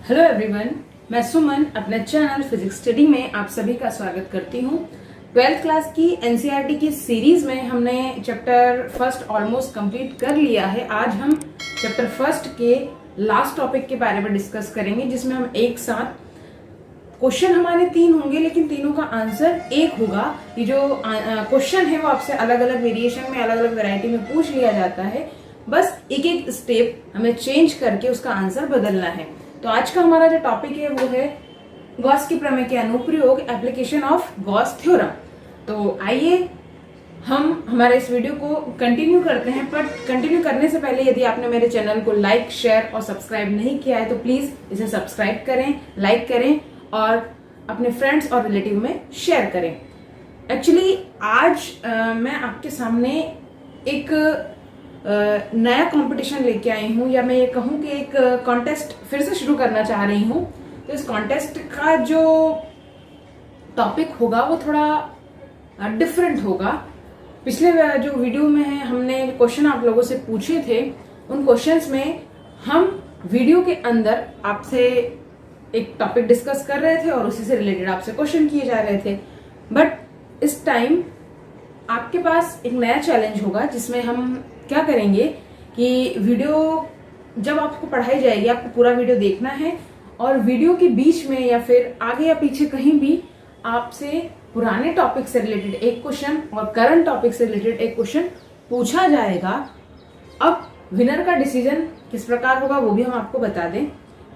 Hello everyone, मैं सुमन अपने channel physics study में आप सभी का स्वागत करती हूँ। 12th क्लास की एनसीईआरटी की सीरीज में हमने चैप्टर फर्स्ट ऑलमोस्ट कंप्लीट कर लिया है। आज हम चैप्टर फर्स्ट के लास्ट टॉपिक के बारे में डिस्कस करेंगे, जिसमें हम एक साथ क्वेश्चन हमारे 3 होंगे, लेकिन तीनों का आंसर एक होगा। ये जो क्वेश्चन है वो आपसे अलग अलग वेरिएशन में, अलग अलग वैरायटी में पूछ लिया जाता है। बस एक एक स्टेप हमें चेंज करके उसका आंसर बदलना है। तो आज का हमारा जो टॉपिक है वो है गॉस की प्रमेय के अनुप्रयोग, एप्लीकेशन ऑफ गॉस थ्योरम। तो आइए हम हमारे इस वीडियो को कंटिन्यू करते हैं। पर कंटिन्यू करने से पहले यदि आपने मेरे चैनल को लाइक, शेयर और सब्सक्राइब नहीं किया है तो प्लीज इसे सब्सक्राइब करें, लाइक करें और अपने फ्रेंड्स और रिलेटिव में शेयर करें। एक्चुअली आज मैं आपके सामने एक नया कंपटीशन लेके आई हूँ, या मैं ये कहूँ कि एक कॉन्टेस्ट फिर से शुरू करना चाह रही हूँ। तो इस कॉन्टेस्ट का जो टॉपिक होगा वो थोड़ा डिफरेंट होगा। पिछले जो वीडियो में हमने क्वेश्चन आप लोगों से पूछे थे, उन क्वेश्चंस में हम वीडियो के अंदर आपसे एक टॉपिक डिस्कस कर रहे थे और उसी से रिलेटेड आपसे क्वेश्चन किए जा रहे थे। बट इस टाइम आपके पास एक नया चैलेंज होगा, जिसमें हम क्या करेंगे कि वीडियो जब आपको पढ़ाई जाएगी, आपको पूरा वीडियो देखना है और वीडियो के बीच में या फिर आगे या पीछे कहीं भी आपसे पुराने टॉपिक से रिलेटेड एक क्वेश्चन और करंट टॉपिक से रिलेटेड एक क्वेश्चन पूछा जाएगा। अब विनर का डिसीजन किस प्रकार होगा वो भी हम आपको बता दें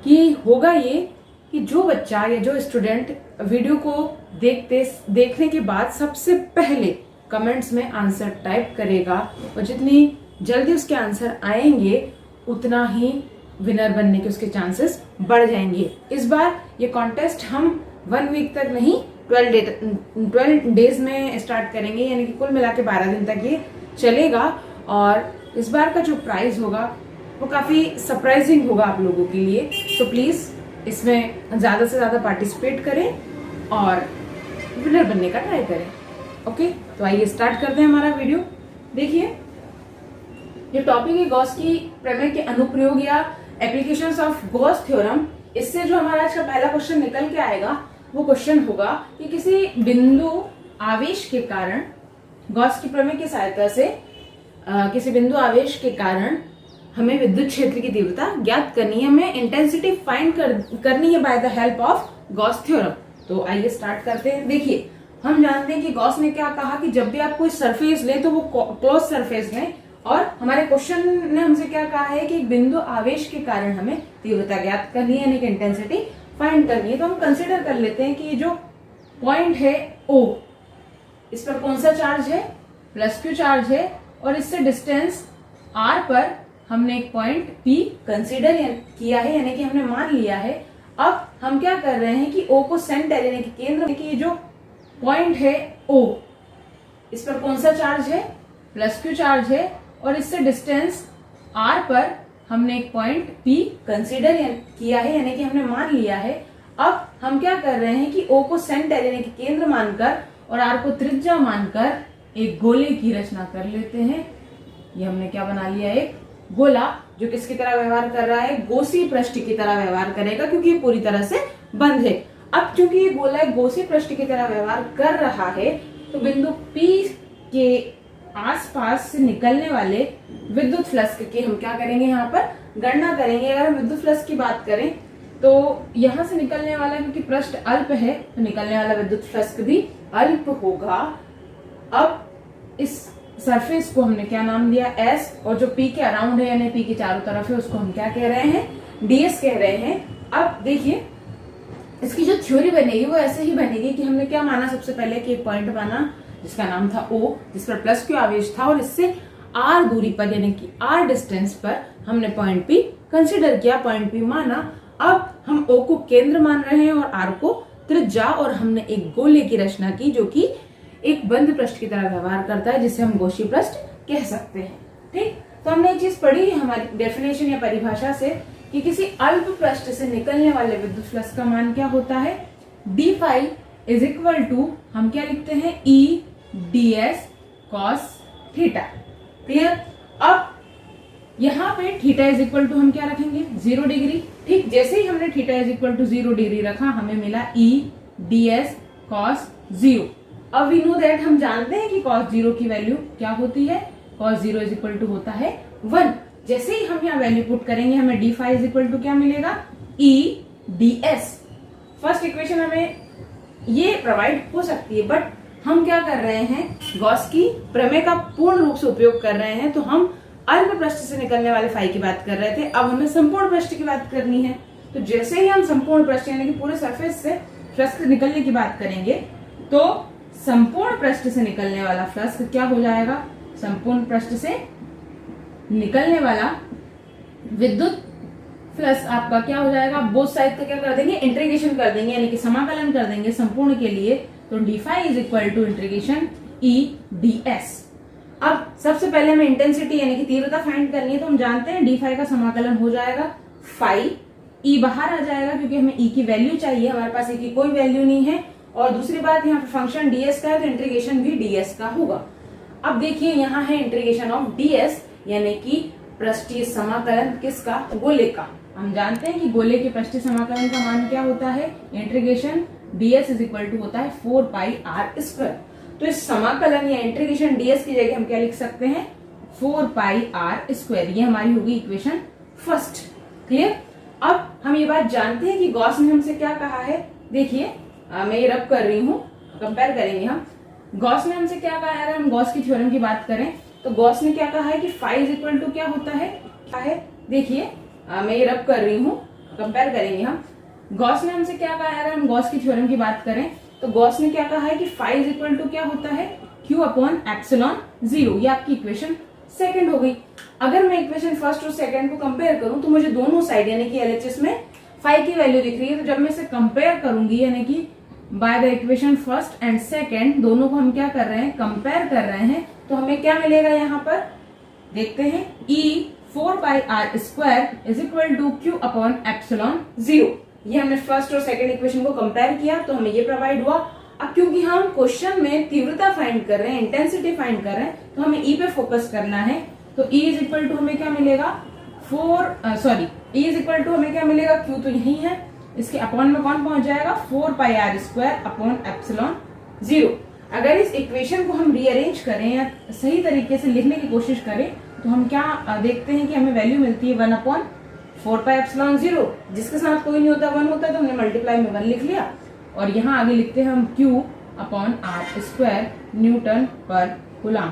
कि होगा ये कि जो बच्चा या जो स्टूडेंट वीडियो को देखने के बाद सबसे पहले कमेंट्स में आंसर टाइप करेगा और जितनी जल्दी उसके आंसर आएंगे उतना ही विनर बनने के उसके चांसेस बढ़ जाएंगे। इस बार ये कॉन्टेस्ट हम 1 वीक तक नहीं 12 डेज में स्टार्ट करेंगे, यानी कि कुल मिला के 12 दिन तक ये चलेगा। और इस बार का जो प्राइज होगा वो काफी सरप्राइजिंग होगा आप लोगों के लिए। तो प्लीज इसमें ज्यादा से ज्यादा पार्टिसिपेट करें और विनर बनने का ट्राई करें। ओके, तो आइए स्टार्ट करते हैं हमारा वीडियो। देखिए, जो टॉपिक है गॉस की प्रमेय के अनुप्रयोग या एप्लीकेशंस ऑफ गॉस थ्योरम, इससे जो हमारा आज का पहला क्वेश्चन निकल के आएगा वो क्वेश्चन होगा कि किसी बिंदु आवेश के कारण गॉस की प्रमेय की सहायता से किसी बिंदु आवेश के कारण हमें विद्युत क्षेत्र की तीव्रता ज्ञात करनी है, हमें इंटेंसिटी फाइंड करनी है bye the help of Gauss theorem. तो आइए स्टार्ट करते हैं। देखिए, हम जानते हैं कि गॉस ने क्या कहा कि जब भी आप कोई सरफेस लें तो वो क्लोज सरफेस लें, और हमारे क्वेश्चन ने हमसे क्या कहा है कि एक बिंदु आवेश के कारण हमें तीव्रता ज्ञात करनी है, यानी कि इंटेंसिटी फाइंड करनी है। तो हम कंसिडर कर लेते हैं कि ये जो पॉइंट है O, इस पर कौन सा चार्ज है? +Q चार्ज है, और इससे डिस्टेंस R पर हमने एक पॉइंट P कंसिडर किया है, यानी कि हमने मान लिया है। अब हम क्या कर रहे हैं कि O को सेंटर यानी कि केंद्र, कि जो पॉइंट है O, इस पर कौन सा चार्ज है? +Q चार्ज है, और इससे डिस्टेंस R पर हमने एक पॉइंट P कंसिडर किया है, यानी कि हमने मान लिया है। अब हम क्या कर रहे हैं कि O को सेंटर यानी कि केंद्र मानकर और R को त्रिज्या मानकर एक गोले की रचना कर लेते हैं। ये हमने क्या बना लिया? एक गोला, जो किसकी तरह व्यवहार कर रहा है? गोसी पृष्ठ की तरह व्यवहार करेगा, क्योंकि ये पूरी तरह से बंद है। अब चूंकि ये गोला गोसी पृष्ठ की तरह व्यवहार कर रहा है, तो बिंदु P के आसपास से निकलने वाले विद्युत फ्लक्स की हम क्या करेंगे? यहाँ पर गणना करेंगे। अगर हम विद्युत फ्लक्स की बात करें तो यहाँ से निकलने वाला, क्योंकि पृष्ठ अल्प है तो निकलने वाला विद्युत फ्लक्स भी अल्प होगा। अब इस सरफेस को हमने क्या नाम दिया? S, और जो P के अराउंड है यानी P के चारों तरफ है उसको हम क्या कह रहे हैं? DS कह रहे हैं। अब देखिए, इसकी जो थ्योरी बनेगी वो ऐसे ही बनेगी कि हमने क्या माना? सबसे पहले कि एक पॉइंट माना जिसका नाम था O, जिस पर +Q आवेश था, और इससे R दूरी पर यानी कि R डिस्टेंस पर हमने पॉइंट P कंसिडर किया, पॉइंट P माना। अब हम O को केंद्र मान रहे हैं और R को त्रिज्या, और हमने एक गोले की रचना की जो कि एक बंद पृष्ठ की तरह व्यवहार करता है, जिसे हम गोशी पृष्ठ कह सकते हैं। ठीक, तो हमने एक चीज पढ़ी हमारी डेफिनेशन या परिभाषा से कि किसी अल्प पृष्ठ से निकलने वाले विद्युत फ्लक्स का मान क्या होता है? d phi is equal to, हम क्या लिखते हैं? E ds cos theta. Clear? अब यहाँ पे थीटा इज इक्वल टू हम क्या रखेंगे 0 डिग्री। ठीक, जैसे ही हमने theta is equal to 0 degree रखा हमें मिला E ds cos 0। अब वी नो दैट, हम जानते हैं कि cos 0 की वैल्यू क्या होती है, cos 0 इज इक्वल टू होता है 1। जैसे ही हम यहाँ वैल्यू पुट करेंगे हमें d phi is equal to क्या मिलेगा E ds। फर्स्ट इक्वेशन हमें ये प्रोवाइड हो सकती है, बट हम क्या कर रहे हैं, गॉस की प्रमेय का पूर्ण रूप से उपयोग कर रहे हैं। तो हम अल्प पृष्ठ से निकलने वाले फाई की बात कर रहे थे, अब हमें संपूर्ण पृष्ठ की बात करनी है। तो जैसे ही हम संपूर्ण पृष्ठ यानी कि पूरे सरफेस से फ्लक्स निकलने की बात करेंगे तो संपूर्ण पृष्ठ से निकलने वाला फ्लक्स क्या हो जाएगा, संपूर्ण पृष्ठ से निकलने वाला विद्युत फ्लक्स आपका क्या हो जाएगा, बोथ साइड का क्या कर देंगे, इंटीग्रेशन कर देंगे यानी कि समाकलन कर देंगे संपूर्ण के लिए। तो d phi is equal to integration E d s. अब सबसे पहले हमें इंटेंसिटी यानी कि तीव्रता फाइंड करनी है, तो हम जानते हैं डी फाई का समाकलन हो जाएगा फाई, ई बाहर आ जाएगा क्योंकि हमें ई की वैल्यू चाहिए, हमारे पास ई की कोई वैल्यू नहीं है। और दूसरी बात, यहाँ पे फंक्शन डीएस का है तो इंटीग्रेशन भी डीएस का होगा। अब देखिए यहाँ है इंटीग्रेशन ऑफ डीएस यानी कि पृष्ठीय समाकलन किसका, गोले का। हम जानते हैं कि गोले के पृष्ठीय समाकलन का मान क्या होता है, integration ds is equal to होता है 4 पाई r स्क्वायर। तो इस समाकलन या इंटीग्रेशन ds की जगह हम क्या लिख सकते हैं, 4 पाई r स्क्वायर। ये हमारी होगी इक्वेशन फर्स्ट। क्लियर। अब हम ये बात जानते हैं कि गॉस ने हमसे क्या कहा है, देखिए मैं ये रब कर रही हूँ, कंपेयर करेंगे हम। गॉस ने हमसे क्या कहा है, अगर हम गॉस की थ्योरम की बात करें तो गॉस ने क्या कहा है कि फाई इज इक्वल टू क्या होता है, क्या है, देखिए मैं ये रब कर रही हूँ, कंपेयर करेंगे हम। गॉस ने हमसे क्या कहा है, अगर हम गॉस की थ्योरम की बात करें तो गॉस ने क्या कहा है कि फाई इज इक्वल टू क्या होता है, Q अपॉन एप्सिलॉन 0। ये आपकी इक्वेशन सेकंड हो गई। अगर मैं इक्वेशन फर्स्ट और सेकंड को कंपेयर करूं तो मुझे दोनों साइड यानी कि एलएचएस में फाई की वैल्यू दिख रही है। तो जब मैं इसे कंपेयर करूंगी यानी कि by the equation first and second, दोनों को हम क्या कर रहे हैं, कंपेयर कर रहे हैं, तो हमें क्या मिलेगा, यहाँ पर देखते हैं E 4 pi r square is equal to Q upon epsilon 0। ये हमने फर्स्ट और सेकंड इक्वेशन को कंपेयर किया तो हमें ये प्रोवाइड हुआ। अब क्योंकि हम क्वेश्चन में तीव्रता फाइंड कर रहे हैं, इंटेंसिटी फाइंड कर रहे हैं, तो हमें E पे फोकस करना है। तो E इज इक्वल टू हमें क्या मिलेगा, E इज इक्वल टू हमें क्या मिलेगा, Q तो यही है, इसके अपॉन में कौन पहुंच जाएगा, 4 pi r square upon epsilon 0। अगर इस इक्वेशन को हम रीअरेंज करें या सही तरीके से लिखने की कोशिश करें तो हम क्या देखते हैं कि हमें वैल्यू मिलती है 1 अपॉन 4 पाई एप्सिलॉन 0, जिसके साथ कोई नहीं होता, 1 होता है तो हमने मल्टीप्लाई में 1 लिख लिया। और यहाँ आगे लिखते हैं हम Q upon r square newton पर कूलम।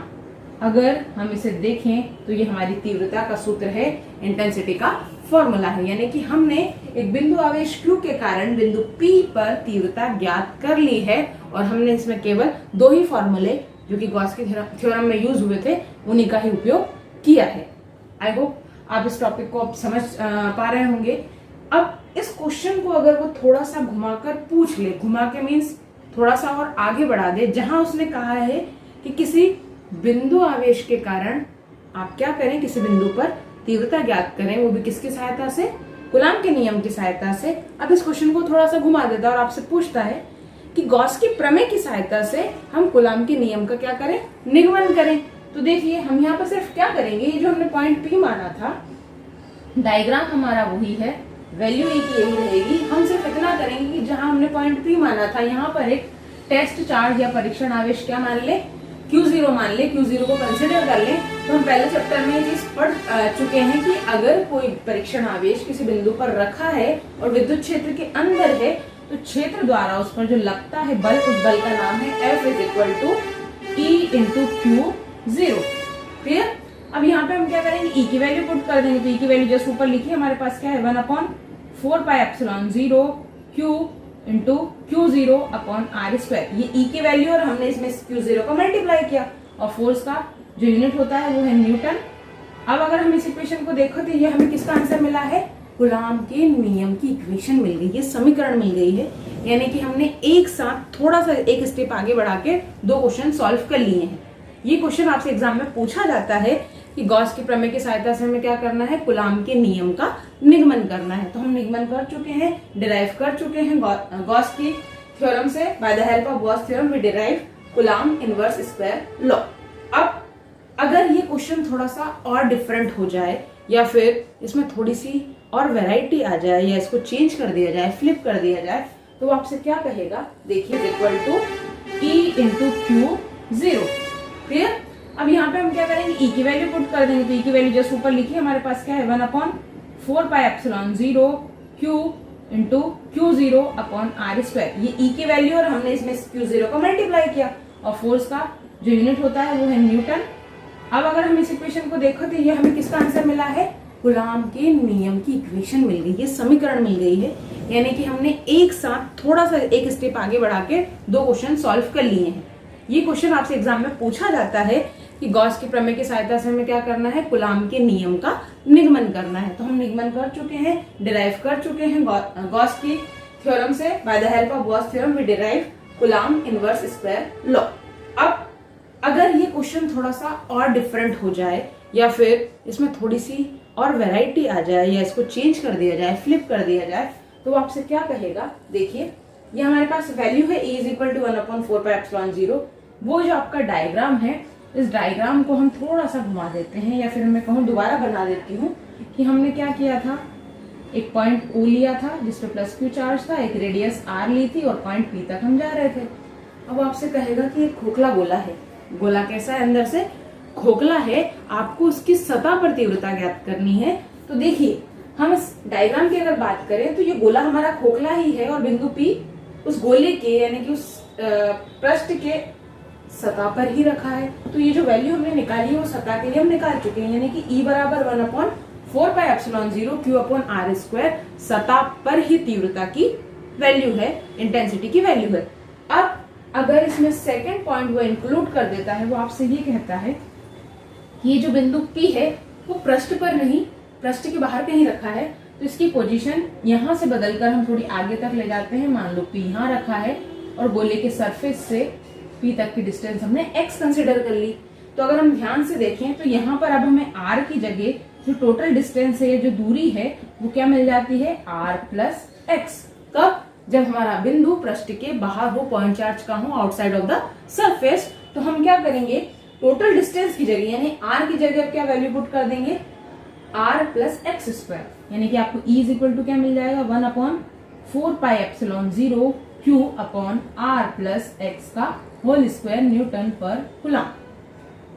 अगर हम इसे देखें तो ये हमारी तीव्रता का सूत्र है, इंटेंसिटी का फॉर्मूला है, यानी कि हमने एक बिंदु आवेश Q के कारण बिंदु P पर तीव्रता ज्ञात कर ली है। और हमने इसमें केवल 2 ही फॉर्मूले जो कि गॉस के थ्योरम में यूज हुए थे उन्हीं का ही उपयोग किया है। आई होप आप इस टॉपिक को अब समझ पा रहे होंगे। अब इस क्वेश्चन को अगर वो थोड़ा सा घुमाकर पूछ ले, घुमा के मीन्स थोड़ा सा और आगे बढ़ा दे, जहां उसने कहा है कि किसी बिंदु आवेश के कारण आप क्या करें, किसी बिंदु पर तीव्रता ज्ञात करें, वो भी किसकी सहायता से, कूलॉम के नियम की सहायता से। अब इस क्वेश्चन को थोड़ा सा घुमा देता है और आपसे पूछता है कि गॉस की प्रमेय की सहायता से हम कूलॉम के नियम का क्या करें, निगमन करें। तो देखिए हम यहाँ पर सिर्फ क्या करेंगे, ये जो हमने पॉइंट P माना था, डायग्राम हमारा वही है, वैल्यू ए की यही रहेगी। हम सिर्फ इतना करेंगे कि जहां हमने पॉइंट P माना था यहाँ पर एक टेस्ट चार्ज या परीक्षण आवेश क्या मान ले, Q0 मान ले, Q0 को कंसिडर कर ले। तो हम पहले चैप्टर में ये चीज पढ़ चुके हैं कि अगर कोई परीक्षण आवेश किसी बिंदु पर रखा है और विद्युत क्षेत्र के अंदर है तो क्षेत्र द्वारा उस पर जो लगता है बल, उस बल का नाम है F is equal to E into Q0। Clear. अब यहाँ पे हम क्या करेंगे, E की वैल्यू पुट कर देंगे। तो E की वैल्यू जस्ट ऊपर लिखी, हमारे पास क्या है 1 upon 4 pi epsilon 0 Q into Q0 upon r square. ये E की वैल्यू और हमने इसमें Q0 को मल्टीप्लाई किया और फोर्स का जो यूनिट होता है वो है न्यूटन। अब अगर हम इस इक्वेशन को देखो तो ये हमें किसका आंसर मिला है, कूलॉम के नियम की इक्वेशन मिल गई, ये समीकरण मिल गई है। यानी कि हमने एक साथ थोड़ा सा एक स्टेप आगे बढ़ा के 2 क्वेश्चन सॉल्व कर लिए हैं। ये क्वेश्चन आपसे एग्जाम में पूछा जाता है कि गॉस की प्रमेय की सहायता से हमें क्या करना है, कूलॉम के नियम का निगमन करना है। तो हम निगमन कर चुके हैं, डिराइव कर चुके हैं गॉस की थ्योरम से। By the help of Gauss theorem we derive Coulomb inverse square law. अब अगर ये क्वेश्चन थोड़ा सा और डिफरेंट हो जाए या फिर इसमें थोड़ी सी और वैरायटी आ जाए या इसको चेंज कर दिया जाए, फ्लिप कर दिया जाए, तो वो आपसे क्या कहेगा, देखिए equal to E into Q zero. Clear. अब यहाँ पे हम क्या करेंगे, ई की वैल्यू पुट कर देंगे। तो ई की वैल्यू जस्ट ऊपर लिखी, हमारे पास क्या है 1/4πε0 Q into Q zero upon R square. ये ई की वैल्यू और हमने इसमें क्यू जीरो को मल्टीप्लाई किया और फोर्स का जो यूनिट होता है वो है न्यूटन। अब अगर हम इस इक्वेशन को देखो तो ये हमें किसका आंसर मिला है, कूलॉम के नियम की इक्वेशन मिल गई, ये समीकरण मिल गई है। यानी कि हमने एक साथ थोड़ा सा एक स्टेप आगे बढ़ा के दो क्वेश्चन सॉल्व कर लिए हैं। ये क्वेश्चन आपसे एग्जाम में पूछा जाता है कि गॉस की प्रमेय की सहायता से हमें क्या करना है, कूलॉम के नियम का निगमन करना है। तो हम निगमन कर चुके हैं, डिराइव कर चुके हैं गॉस की थ्योरम से। By the help of Gauss theorem we derive Coulomb inverse square law. अब अगर ये क्वेश्चन थोड़ा सा और डिफरेंट हो जाए या फिर इसमें थोड़ी सी और वैरायटी आ जाए या इसको चेंज कर दिया जाए, फ्लिप कर दिया जाए, तो वो आपसे क्या कहेगा, देखिए ये हमारे पास वैल्यू है e इज इक्वल टू 1/4πε0। वो जो आपका डायग्राम है, इस डायग्राम को हम थोड़ा सा घुमा देते हैं या फिर मैं कहूँ दोबारा बना देती हूँ कि हमने क्या किया था, एक पॉइंट O लिया था जिसपे प्लस क्यू चार्ज था, एक रेडियस R ली थी और पॉइंट P तक हम जा रहे थे। अब आपसे कहेगा कि एक खोखला गोला है, गोला कैसा है, अंदर से खोखला है, आपको उसकी सतह पर तीव्रता ज्ञात करनी है। तो देखिए हम इस डायग्राम की अगर बात करें तो ये गोला हमारा खोखला ही है और बिंदु P उस गोले के यानी कि उस पृष्ठ के सतह पर ही रखा है। तो ये जो वैल्यू हमने निकाली है वो सतह के लिए हम निकाल चुके हैं, यानी कि E बराबर 1/4πε0 क्यू अपॉन आर स्क्वायर सतह पर ही तीव्रता की वैल्यू है, इंटेंसिटी की वैल्यू है। अब अगर इसमें सेकेंड पॉइंट वो इंक्लूड कर देता है, वो आपसे ये कहता है कि ये जो बिंदु P है वो पृष्ठ पर नहीं, पृष्ठ के बाहर कहीं रखा है। तो इसकी पोजीशन यहाँ से बदलकर हम थोड़ी आगे तक ले जाते हैं। मान लो P यहाँ रखा है और गोले के सरफेस से P तक की डिस्टेंस हमने x कंसिडर कर ली। तो अगर हम ध्यान से देखें तो यहाँ पर अब हमें r की जगह जो टोटल डिस्टेंस है, जो दूरी है, वो क्या मिल जाती है, r प्लस एक्स। कब, जब हमारा बिंदु पृष्ठ के बाहर हो, पॉइंट चार्ज का हो, आउटसाइड ऑफ द सरफेस। तो हम क्या करेंगे, टोटल डिस्टेंस की जगह यानी r की जगह क्या वैल्यू पुट कर देंगे, r प्लस एक्स स्क्वायर। यानी कि आपको E इज इक्वल टू क्या मिल जाएगा, 1/4πε0 Q upon r plus X का whole square newton per coulomb.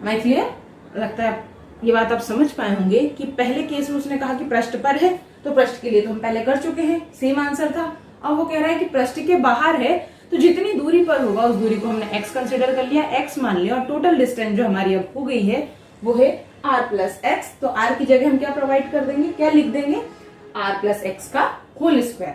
मैं क्लियर, लगता है ये बात आप समझ पाए होंगे कि पहले केस में उसने कहा कि पृष्ठ पर है, तो पृष्ठ के लिए तो हम पहले कर चुके हैं, सेम आंसर था। अब वो कह रहा है कि पृष्ठ के बाहर है, तो जितनी दूरी पर होगा उस दूरी को हमने x कंसिडर कर लिया, x मान लिया, और टोटल डिस्टेंस जो हमारी अब हो गई है वो है r प्लस एक्स। तो r की जगह हम क्या प्रोवाइड कर देंगे, क्या लिख देंगे, r प्लस एक्स का होल स्क्वायर।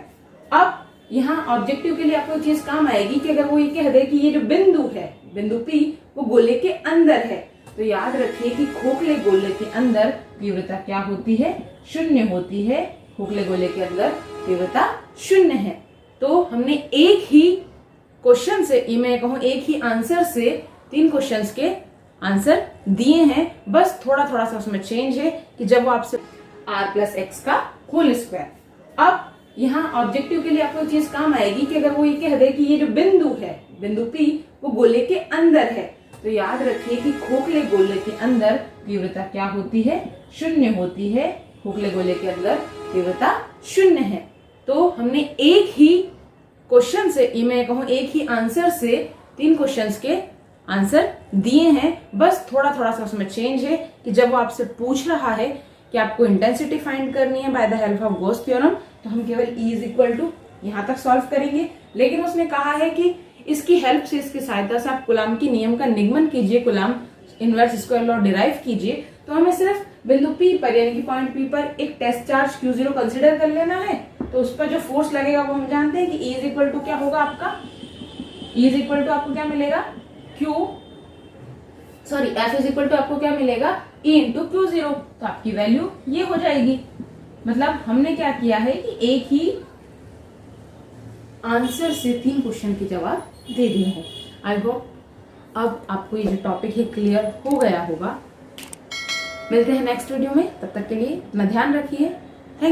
अब यहाँ ऑब्जेक्टिव के लिए आपको चीज काम आएगी कि अगर वो ये कह दे कि ये जो बिंदु है, बिंदु P, वो गोले के अंदर है, तो याद रखिए कि खोखले गोले के अंदर तीव्रता क्या होती है, शून्य होती है। खोखले गोले के अंदर तीव्रता शून्य है। तो हमने एक ही क्वेश्चन से, मैं कहूँ एक ही आंसर से 3 क्वेश्चंस के आंसर दिए हैं, बस थोड़ा थोड़ा सा उसमें चेंज है कि जब वो आपसे r प्लस एक्स का होल स्क्वायर। अब यहाँ ऑब्जेक्टिव के लिए आपको चीज काम आएगी कि अगर वो ये कह दे कि ये जो बिंदु है, बिंदु P, वो गोले के अंदर है, तो याद रखिए कि खोखले गोले के अंदर तीव्रता क्या होती है, शून्य होती है। खोखले गोले के अंदर तीव्रता शून्य है। तो हमने एक ही क्वेश्चन से, मैं कहूँ एक ही आंसर से 3 क्वेश्चंस के आंसर दिए हैं, बस थोड़ा थोड़ा सा उसमें चेंज है कि जब वो आपसे पूछ रहा है कि आपको इंटेंसिटी फाइंड करनी है bye the help of Gauss theorem, तो हम केवल E इज इक्वल टू यहाँ तक सॉल्व करेंगे। लेकिन उसने कहा है कि इसकी हेल्प से, इसकी सहायता से आप कूलॉम की नियम का निगमन कीजिए, Coulomb inverse square law derive कीजिए। तो हमें सिर्फ बिंदु P पर यानी कि पॉइंट P पर एक टेस्ट चार्ज Q0 कंसिडर कर लेना है। तो उस पर जो फोर्स लगेगा वो हम जानते हैं कि E इज इक्वल टू क्या होगा आपका, E इज इक्वल टू आपको क्या मिलेगा, F इज इक्वल टू आपको क्या मिलेगा, E इंटू Q0। तो आपकी वैल्यू ये हो जाएगी। मतलब हमने क्या किया है कि एक ही आंसर से 3 क्वेश्चन के जवाब दे दिए हैं। आई होप अब आपको ये जो टॉपिक है क्लियर हो गया होगा। मिलते हैं नेक्स्ट वीडियो में, तब तक के लिए अपना ध्यान रखिए।